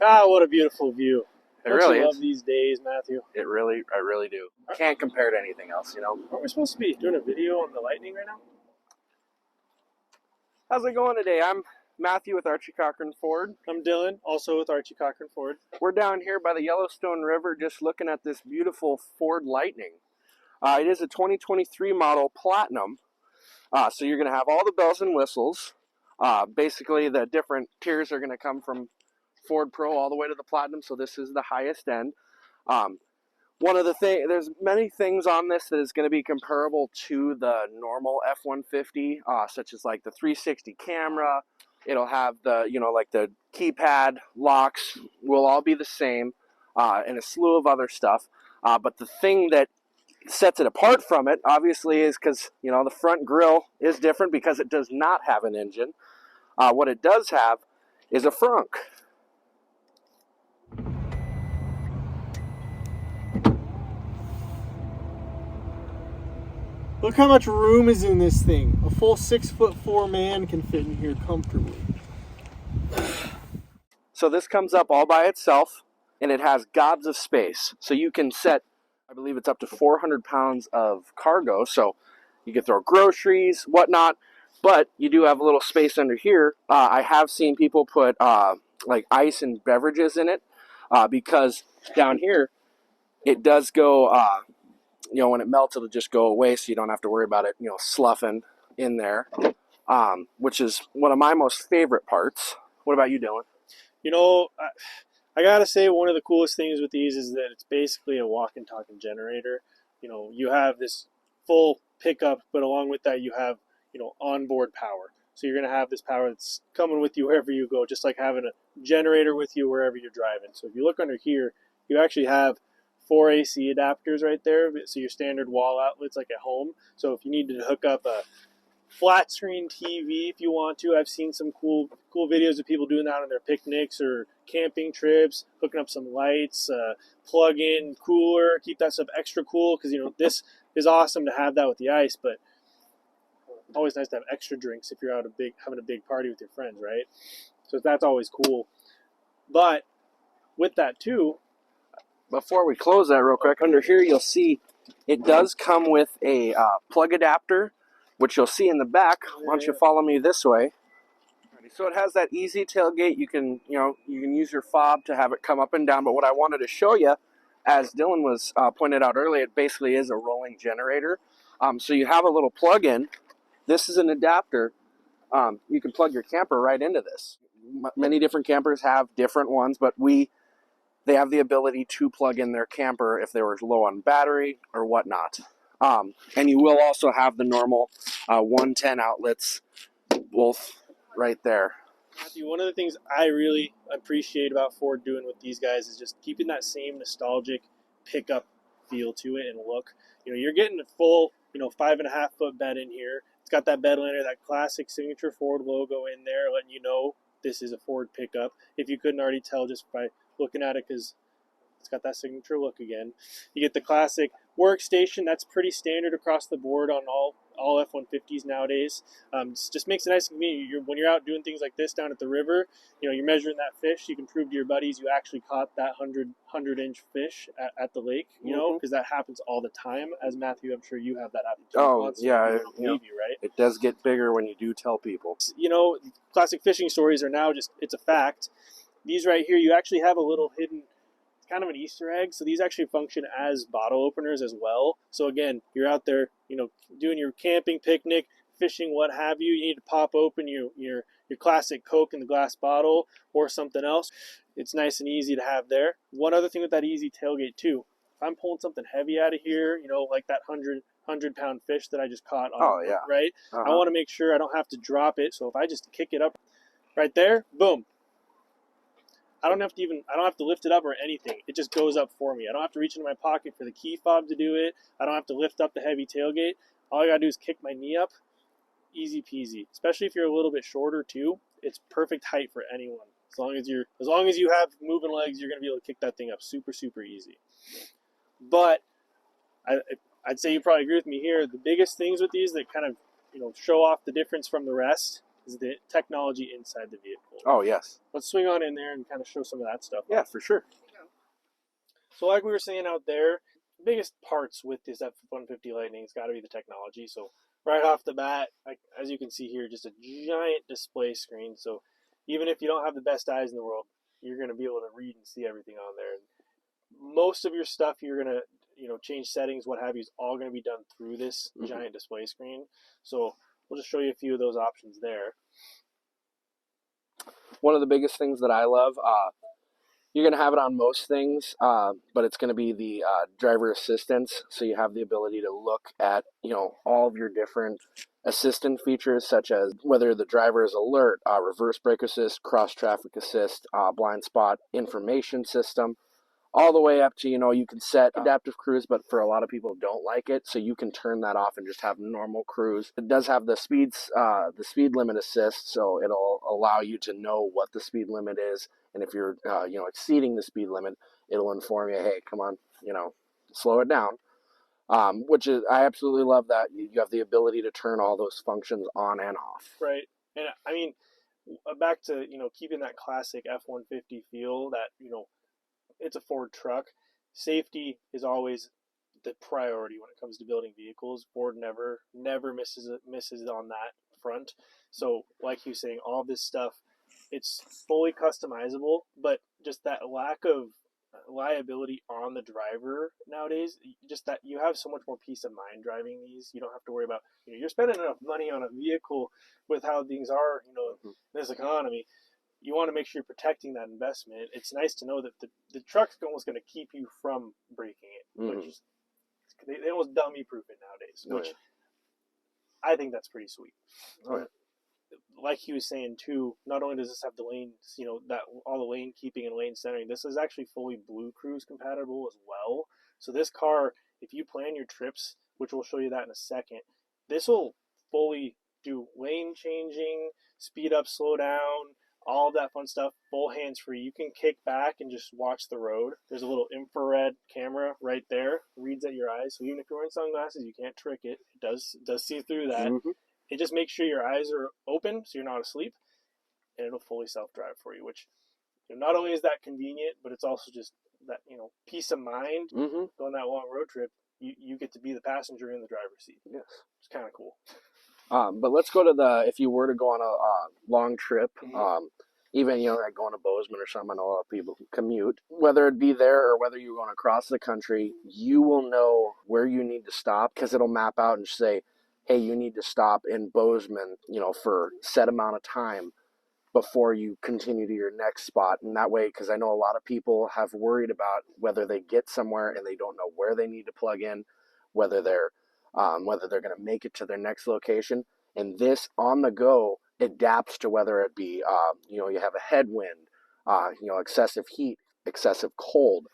Ah, what a beautiful view. It Don't really you love is. these days, Matthew? I really do. Can't compare to anything else, Aren't we supposed to be doing a video on the lightning right now? How's it going today? I'm Matthew with Archie Cochrane Ford. I'm Dillon, also with Archie Cochrane Ford. We're down here by the Yellowstone River just looking at this beautiful Ford Lightning. It is a 2023 model Platinum. So you're going to have all the bells and whistles. Basically, the different tiers are going to come from Ford Pro all the way to the Platinum, so this is the highest end. One of the things, there's many things on this that is going to be comparable to the normal F-150, such as like the 360 camera. It'll have the, like the keypad locks will all be the same, and a slew of other stuff. But the thing that sets it apart from it, obviously, is because, the front grille is different because it does not have an engine. What it does have is a frunk. Look how much room is in this thing. A full 6'4" man can fit in here comfortably. So this comes up all by itself, and it has gobs of space. So you can set, I believe it's up to 400 pounds of cargo. So you can throw groceries, whatnot, but you do have a little space under here. I have seen people put like ice and beverages in it because down here it does go, when it melts, it'll just go away, so you don't have to worry about it, sloughing in there, which is one of my most favorite parts. What about you, Dylan? I gotta say, one of the coolest things with these is that it's basically a walking, talking generator. You have this full pickup, but along with that, you have, onboard power. So you're gonna have this power that's coming with you wherever you go, just like having a generator with you wherever you're driving. So if you look under here, you actually have 4 AC adapters right there. So your standard wall outlets like at home. So if you need to hook up a flat screen TV if you want to. I've seen some cool videos of people doing that on their picnics or camping trips, hooking up some lights, plug in cooler, keep that stuff extra cool because this is awesome to have that with the ice, but always nice to have extra drinks if you're having a big party with your friends, right? So that's always cool. But with that too, before we close that real quick, under here you'll see it does come with a plug adapter, which you'll see in the back. Why don't you follow me this way? So it has that easy tailgate. You can use your fob to have it come up and down. But what I wanted to show you, as Dylan was pointed out earlier, it basically is a rolling generator. So you have a little plug-in. This is an adapter. You can plug your camper right into this. Many different campers have different ones, but they have the ability to plug in their camper if they were low on battery or whatnot. And you will also have the normal 110 outlets, both right there. Matthew, one of the things I really appreciate about Ford doing with these guys is just keeping that same nostalgic pickup feel to it and look. You're getting a full, 5.5 foot bed in here. It's got that bed liner, that classic signature Ford logo in there, letting you know this is a Ford pickup. If you couldn't already tell just by looking at it, because it's got that signature look again. You get the classic workstation. That's pretty standard across the board on all F-150s nowadays. Just makes it nice and convenient. When you're out doing things like this down at the river, you're measuring that fish. You can prove to your buddies you actually caught that 100-inch fish at the lake, because that happens all the time. As Matthew, I'm sure you have that happen too. Oh, yeah. Right? It does get bigger when you do tell people. Classic fishing stories are now it's a fact. These right here, you actually have a little hidden, kind of an Easter egg. So these actually function as bottle openers as well. So again, you're out there, doing your camping, picnic, fishing, what have you. You need to pop open your classic Coke in the glass bottle or something else. It's nice and easy to have there. One other thing with that easy tailgate too, if I'm pulling something heavy out of here, like that 100-pound fish that I just caught on, right? I want to make sure I don't have to drop it. So if I just kick it up right there, boom. I don't have to lift it up or anything. It just goes up for me. I don't have to reach into my pocket for the key fob to do it. I don't have to lift up the heavy tailgate. All I gotta do is kick my knee up. Easy peasy. Especially if you're a little bit shorter too. It's perfect height for anyone. As long as you have moving legs, you're gonna be able to kick that thing up super, super easy. But I'd say you probably agree with me here. The biggest things with these that kind of show off the difference from the rest is the technology inside the vehicle. Oh, yes. Let's swing on in there and kind of show some of that stuff. Yeah, for sure. So like we were saying out there, biggest parts with this F-150 Lightning has got to be the technology. So right off the bat, as you can see here, just a giant display screen. So even if you don't have the best eyes in the world, you're going to be able to read and see everything on there. And most of your stuff you're going to, change settings, what have you, is all going to be done through this giant display screen. So we'll just show you a few of those options there. One of the biggest things that I love, you're going to have it on most things, but it's going to be the driver assistance. So you have the ability to look at, all of your different assistant features, such as whether the driver is alert, reverse brake assist, cross traffic assist, blind spot information system, all the way up to, you can set adaptive cruise, but for a lot of people don't like it, so you can turn that off and just have normal cruise. It does have the speed limit assist, so it'll allow you to know what the speed limit is, and if you're, exceeding the speed limit, it'll inform you, hey, come on, slow it down. Which is, I absolutely love that you have the ability to turn all those functions on and off. Right, and I mean, back to keeping that classic F-150 feel that it's a Ford truck. Safety is always the priority when it comes to building vehicles. Ford never misses on that front. So like you were saying, all this stuff, it's fully customizable, but just that lack of liability on the driver nowadays, just that you have so much more peace of mind driving these. You don't have to worry about, you're spending enough money on a vehicle with how things are, in this economy. You want to make sure you're protecting that investment. It's nice to know that the truck's almost going to keep you from breaking it, which is, they almost dummy proof it nowadays, which I think that's pretty sweet. Like he was saying too, not only does this have the lanes, that all the lane keeping and lane centering, this is actually fully Blue Cruise compatible as well. So this car, if you plan your trips, which we'll show you that in a second, this will fully do lane changing, speed up, slow down, all of that fun stuff, full hands-free. You can kick back and just watch the road. There's a little infrared camera right there, reads at your eyes. So even if you're wearing sunglasses, you can't trick it. It does see through that. It just makes sure your eyes are open so you're not asleep, and it'll fully self-drive for you, which not only is that convenient, but it's also just that, peace of mind. Going that long road trip, you get to be the passenger in the driver's seat. Yes. It's kind of cool. But let's go to if you were to go on a long trip, even, like going to Bozeman or something, I know a lot of people commute, whether it be there or whether you're going across the country, you will know where you need to stop, because it'll map out and say, hey, you need to stop in Bozeman, for a set amount of time before you continue to your next spot. And that way, because I know a lot of people have worried about whether they get somewhere and they don't know where they need to plug in, whether they're going to make it to their next location. And this on the go adapts to whether it be, you have a headwind, excessive heat, excessive cold.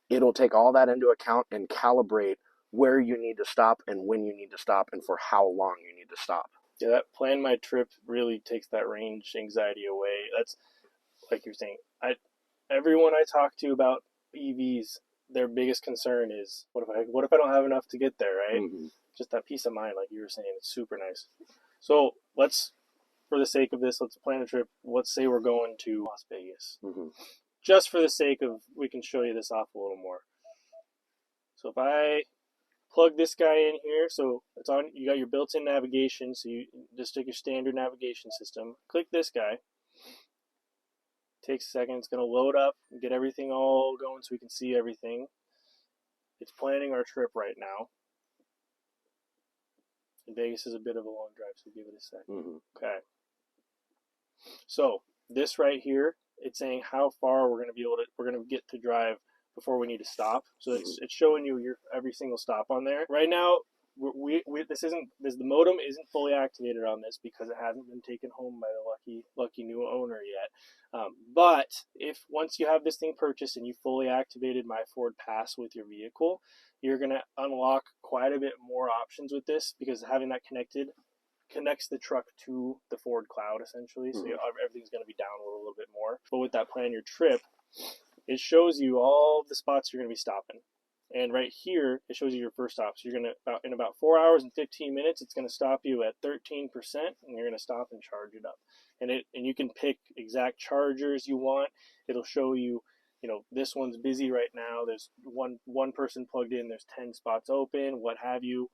It'll take all that into account and calibrate where you need to stop and when you need to stop and for how long you need to stop. Yeah, that plan my trip really takes that range anxiety away. That's, like you're saying, everyone I talk to about EVs, their biggest concern is, what if I don't have enough to get there, right? Just that peace of mind, like you were saying, it's super nice. So for the sake of this, let's plan a trip. Let's say we're going to Las Vegas. Just for the sake of, we can show you this off a little more. So if I plug this guy in here, so it's on, you got your built-in navigation, so you just take your standard navigation system, click this guy. Takes a second, it's going to load up and get everything all going so we can see everything. It's planning our trip right now. And Vegas is a bit of a long drive, so give it a second. Okay. So this right here, it's saying how far we're going to get to drive before we need to stop. So it's showing you your every single stop on there. Right now, the modem isn't fully activated on this because it hasn't been taken home by the lucky new owner yet. But if once you have this thing purchased and you fully activated My Ford Pass with your vehicle, you're going to unlock quite a bit more options with this, because having that connects the truck to the Ford cloud essentially. So everything's going to be downloaded a little bit more. But with that plan your trip, it shows you all the spots you're going to be stopping. And right here, it shows you your first stop. So you're going to, in about 4 hours and 15 minutes, it's going to stop you at 13%, and you're going to stop and charge it up. And you can pick exact chargers you want. It'll show you, this one's busy right now. There's one person plugged in. There's 10 spots open, what have you.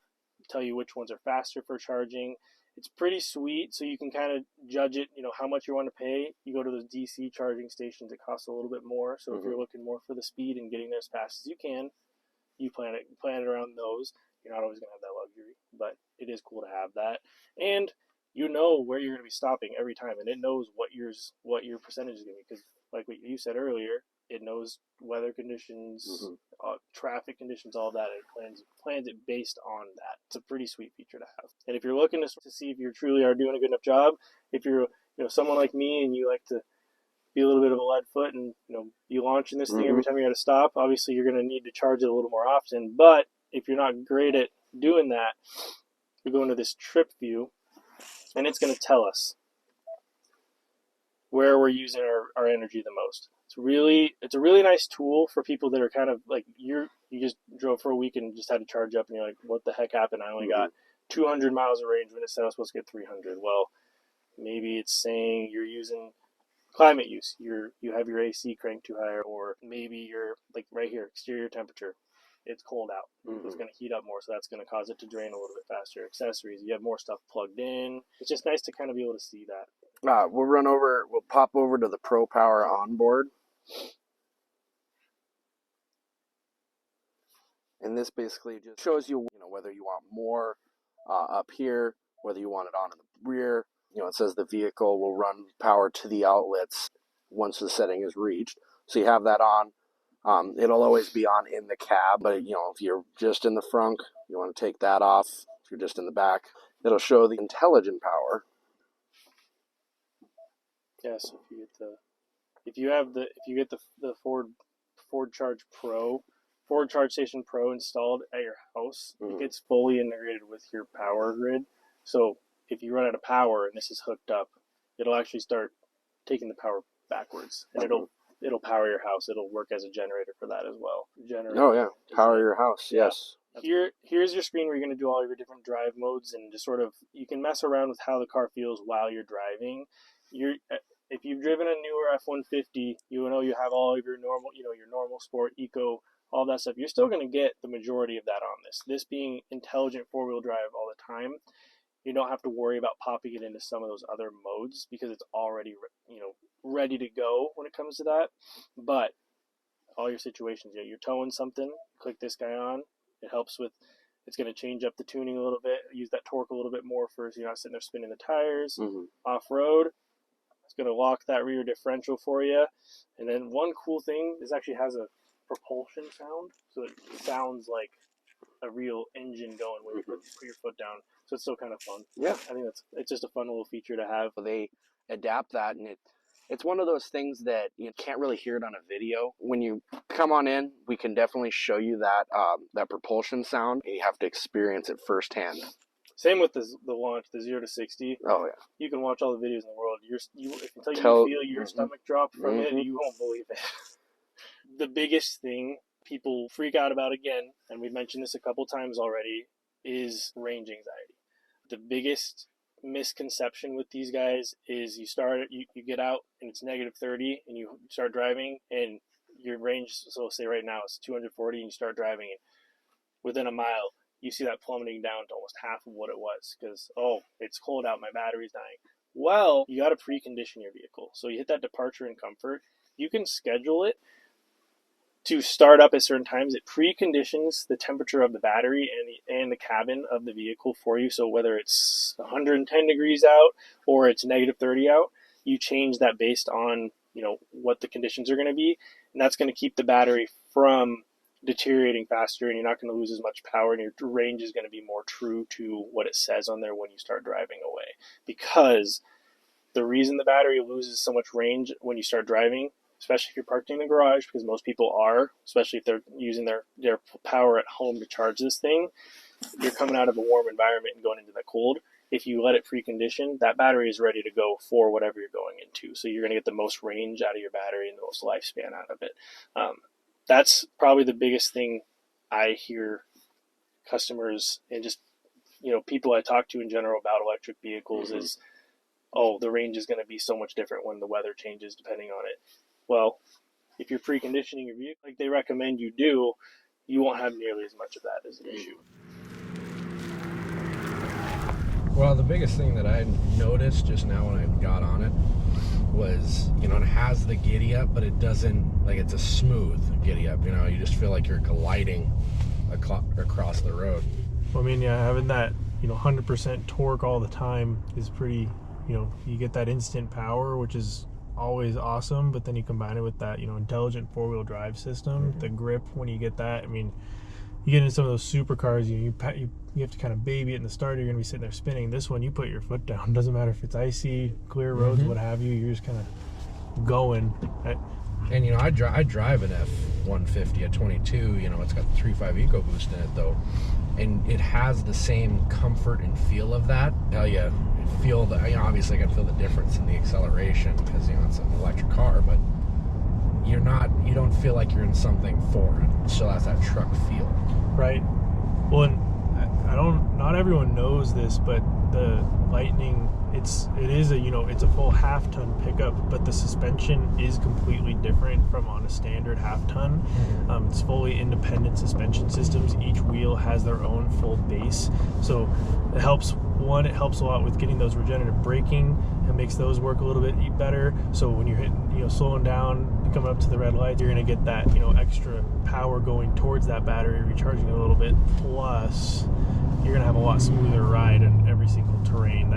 Tell you which ones are faster for charging. It's pretty sweet, so you can kind of judge it, how much you want to pay. You go to those DC charging stations, it costs a little bit more. So if you're looking more for the speed and getting there as fast as you can, you plan it around those. You're not always going to have that luxury, but it is cool to have that. And you know where you're going to be stopping every time, and it knows what your percentage is going to be, because like what you said earlier, it knows weather conditions, traffic conditions, all that, and it plans it based on that. It's a pretty sweet feature to have. And if you're looking to see if you truly are doing a good enough job, if you're someone like me and you like to be a little bit of a lead foot, and you launching this thing every time you're at a stop, obviously you're going to need to charge it a little more often. But if you're not great at doing that, we go into this trip view, and it's going to tell us where we're using our energy the most. It's a really nice tool for people that are kind of like you just drove for a week and just had to charge up, and you're like, what the heck happened? I only got 200 miles of range when it said I was supposed to get 300. Well, maybe it's saying you're using climate use. You have your AC cranked too high, or maybe you're like right here, exterior temperature. It's cold out. It's going to heat up more, so that's going to cause it to drain a little bit faster. Accessories, you have more stuff plugged in. It's just nice to kind of be able to see that. We'll pop over to the Pro Power onboard. And this basically just shows you, whether you want more up here, whether you want it on in the rear. It says the vehicle will run power to the outlets once the setting is reached. So you have that on. It'll always be on in the cab, but if you're just in the front, you want to take that off. If you're just in the back, it'll show the intelligent power. Yes, if you get the Ford Charge Station Pro installed at your house, it gets fully integrated with your power grid. So if you run out of power and this is hooked up, it'll actually start taking the power backwards, and it'll power your house. It'll work as a generator for that as well. Power your house. Yes. Here's your screen where you're going to do all your different drive modes, and just sort of you can mess around with how the car feels while you're driving. If you've driven a newer F-150, you have all of your normal, your normal sport, eco, all that stuff. You're still going to get the majority of that on this. This being intelligent four-wheel drive all the time, you don't have to worry about popping it into some of those other modes because it's already, ready to go when it comes to that. But all your situations, you're towing something, click this guy on. It helps with, it's going to change up the tuning a little bit, use that torque a little bit more for so you're not sitting there spinning the tires. Off-road, it's going to lock that rear differential for you. And then one cool thing is actually has a propulsion sound, so it sounds like a real engine going when you put your foot down. So it's still kind of fun. Yeah, I think it's just a fun little feature to have. They adapt that, and it's one of those things that you can't really hear it on a video. When you come on in, we can definitely show you that propulsion sound, and you have to experience it firsthand. Same with the launch, the 0 to 60. Oh yeah, you can watch all the videos in the world. Until you feel your stomach drop from it, you won't believe it. The biggest thing people freak out about, again, and we've mentioned this a couple times already, is range anxiety. The biggest misconception with these guys is you get out and it's negative 30 and you start driving and your range, so say right now it's 240 and you start driving and within a mile you see that plummeting down to almost half of what it was because, it's cold out, my battery's dying. Well, you got to precondition your vehicle. So you hit that departure in comfort. You can schedule it to start up at certain times. It preconditions the temperature of the battery and the cabin of the vehicle for you. So whether it's 110 degrees out or it's negative 30 out, you change that based on what the conditions are going to be, and that's going to keep the battery from deteriorating faster, and you're not going to lose as much power, and your range is going to be more true to what it says on there when you start driving away. Because the reason the battery loses so much range when you start driving, especially if you're parked in the garage, because most people are, especially if they're using their power at home to charge this thing, you're coming out of a warm environment and going into the cold. If you let it precondition, that battery is ready to go for whatever you're going into. So you're going to get the most range out of your battery and the most lifespan out of it. That's probably the biggest thing I hear customers and just, people I talk to in general about electric vehicles is, oh, the range is going to be so much different when the weather changes depending on it. Well, if you're preconditioning your vehicle like they recommend you do, you won't have nearly as much of that as an issue. Well, the biggest thing that I noticed just now when I got on it was, it has the giddy up, but it doesn't, like, it's a smooth giddy up, you just feel like you're gliding across the road. Well, I mean, yeah, having that, 100% torque all the time is pretty, you get that instant power, which is always awesome, but then you combine it with that, intelligent four-wheel drive system, the grip when you get that. I mean, you get into some of those supercars, you have to kind of baby it in the starter, you're going to be sitting there spinning. This one, you put your foot down. Doesn't matter if it's icy, clear roads, what have you, you're just kind of going. And, I drive an F-150 at 22, it's got the 3.5 EcoBoost in it, though. And it has the same comfort and feel of that. Hell yeah, feel the, obviously I can feel the difference in the acceleration because, it's an electric car, but you don't feel like you're in something foreign. It still has that truck feel. Right. Well, and not everyone knows this, but the Lightning, it is a full half-ton pickup, but the suspension is completely different from on a standard half-ton. It's fully independent suspension systems. Each wheel has their own full base, so it helps a lot with getting those regenerative braking. It makes those work a little bit better. So when you're hitting, slowing down, coming up to the red light, you're going to get that, extra power going towards that battery, recharging it a little bit. Plus, you're going to have a lot smoother ride in every single terrain.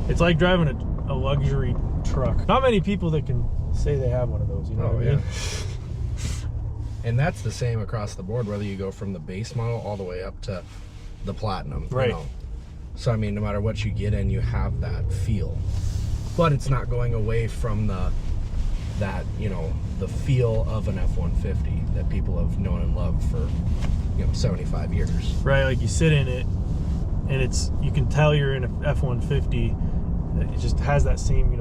It's like driving a luxury truck. Not many people that can say they have one of those, what I mean? Yeah. And that's the same across the board, whether you go from the base model all the way up to the Platinum. Right. So, I mean, no matter what you get in, you have that feel. But it's not going away from the feel of an F-150 that people have known and loved for, 75 years. Right, like you sit in it, and you can tell you're in an F-150. It just has that same,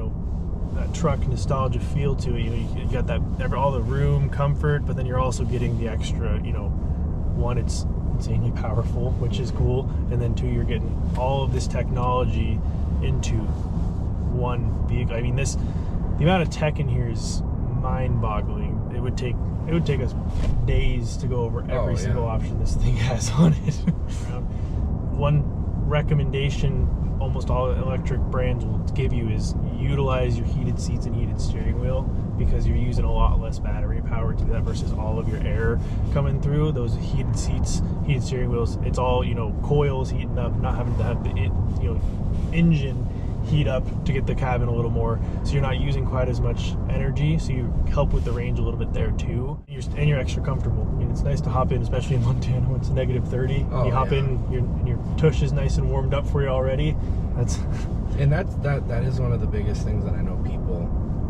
that truck nostalgia feel to it. You got that, all the room, comfort, but then you're also getting the extra, one, it's insanely powerful, which is cool, and then two, you're getting all of this technology into one vehicle. I mean, the amount of tech in here is mind-boggling. It would take us days to go over every single option this thing has on it. One recommendation almost all electric brands will give you is utilize your heated seats and heated steering wheel, because you're using a lot less battery power to do that versus all of your air coming through. Those heated seats, heated steering wheels, it's all, coils heating up, not having to have the engine heat up to get the cabin a little more, so you're not using quite as much energy, so you help with the range a little bit there too. You're extra comfortable. I mean, it's nice to hop in, especially in Montana when it's negative 30. You hop in, your tush is nice and warmed up for you already. That is one of the biggest things that I know people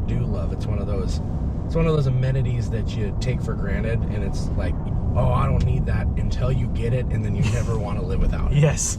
do love. It's one of those amenities that you take for granted, and it's like, oh, I don't need that until you get it, and then you never want to live without it. Yes.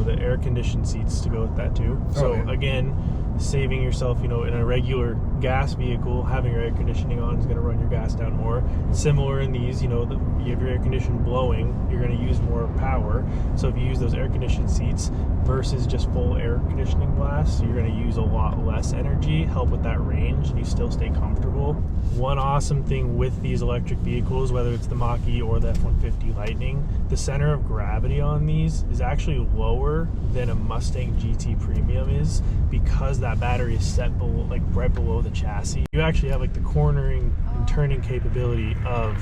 The air conditioned seats to go with that too. So again, saving yourself, in a regular gas vehicle, having your air conditioning on is going to run your gas down more. Similar in these, you have your air conditioning blowing, you're going to use more power. So if you use those air conditioned seats versus just full air conditioning blasts, you're going to use a lot less energy, help with that range, and you still stay comfortable. One awesome thing with these electric vehicles, whether it's the Mach-E or the F-150 Lightning, the center of gravity on these is actually lower than a Mustang GT Premium is, because that battery is set below, right below the chassis. You actually have the cornering and turning capability of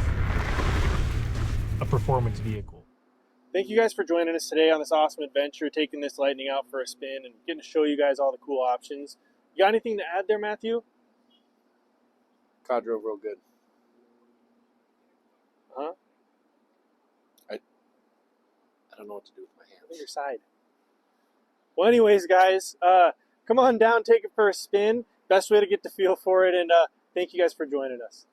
a performance vehicle. Thank you guys for joining us today on this awesome adventure, taking this Lightning out for a spin and getting to show you guys all the cool options. You got anything to add there, Matthew? Car drove real good. Huh? I don't know what to do with my hands. On your side. Well, anyways, guys, come on down, take it for a spin. Best way to get the feel for it, and thank you guys for joining us.